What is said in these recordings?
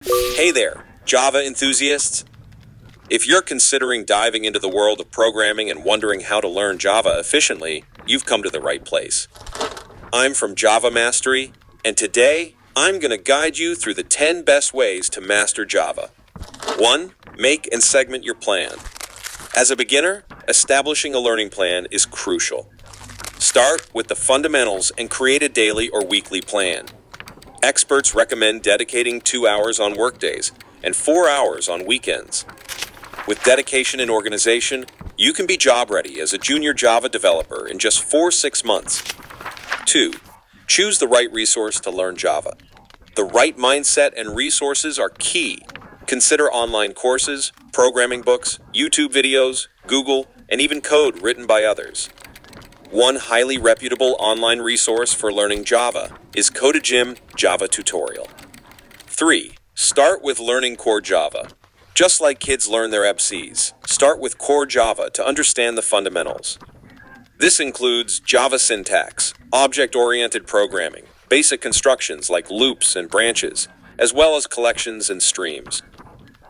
Hey there, Java enthusiasts! If you're considering diving into the world of programming and wondering how to learn Java efficiently, you've come to the right place. I'm from Java Mastery, and today I'm going to guide you through the 10 best ways to master Java. 1. Make and segment your plan. As a beginner, establishing a learning plan is crucial. Start with the fundamentals and create a daily or weekly plan. Experts recommend dedicating 2 hours on workdays and 4 hours on weekends. With dedication and organization, you can be job ready as a junior Java developer in just 4-6 months. 2. Choose the right resource to learn Java. The right mindset and resources are key. Consider online courses, programming books, YouTube videos, Google, and even code written by others. One highly reputable online resource for learning Java is Codegym Java Tutorial. 3. Start with learning core Java. Just like kids learn their ABCs, start with core Java to understand the fundamentals. This includes Java syntax, object-oriented programming, basic constructions like loops and branches, as well as collections and streams.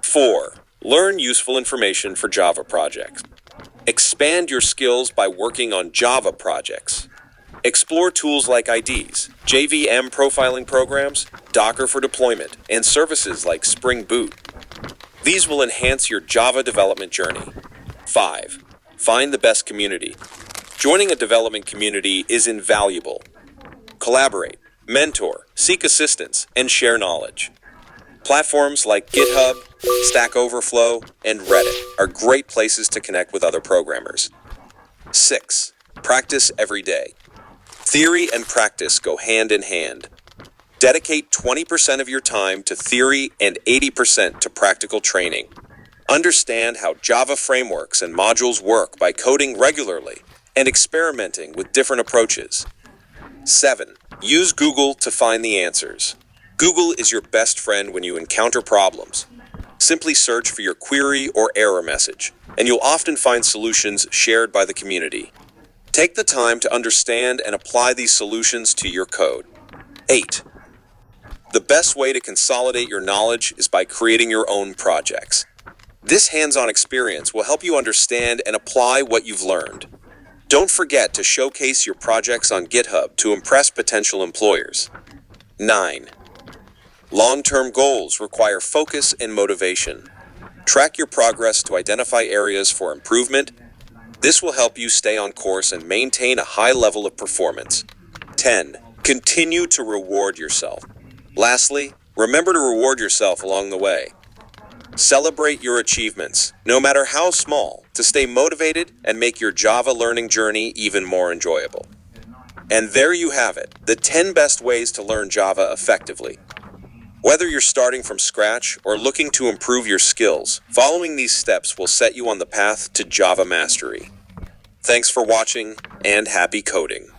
4. Learn useful information for Java projects. Expand your skills by working on Java projects. Explore tools like IDs, JVM profiling programs, Docker for deployment, and services like Spring Boot. These will enhance your Java development journey. 5. Find the best community. Joining a development community is invaluable. Collaborate, mentor, seek assistance, and share knowledge. Platforms like GitHub, Stack Overflow, and Reddit are great places to connect with other programmers. 6. Practice every day. Theory and practice go hand in hand. Dedicate 20% of your time to theory and 80% to practical training. Understand how Java frameworks and modules work by coding regularly and experimenting with different approaches. 7. Use Google to find the answers. Google is your best friend when you encounter problems. Simply search for your query or error message, and you'll often find solutions shared by the community. Take the time to understand and apply these solutions to your code. 8. The best way to consolidate your knowledge is by creating your own projects. This hands-on experience will help you understand and apply what you've learned. Don't forget to showcase your projects on GitHub to impress potential employers. 9. Long-term goals require focus and motivation. Track your progress to identify areas for improvement. This will help you stay on course and maintain a high level of performance. 10. Continue to reward yourself. Lastly, remember to reward yourself along the way. Celebrate your achievements, no matter how small, to stay motivated and make your Java learning journey even more enjoyable. And there you have it, the 10 best ways to learn Java effectively. Whether you're starting from scratch or looking to improve your skills, following these steps will set you on the path to Java mastery. Thanks for watching, and happy coding.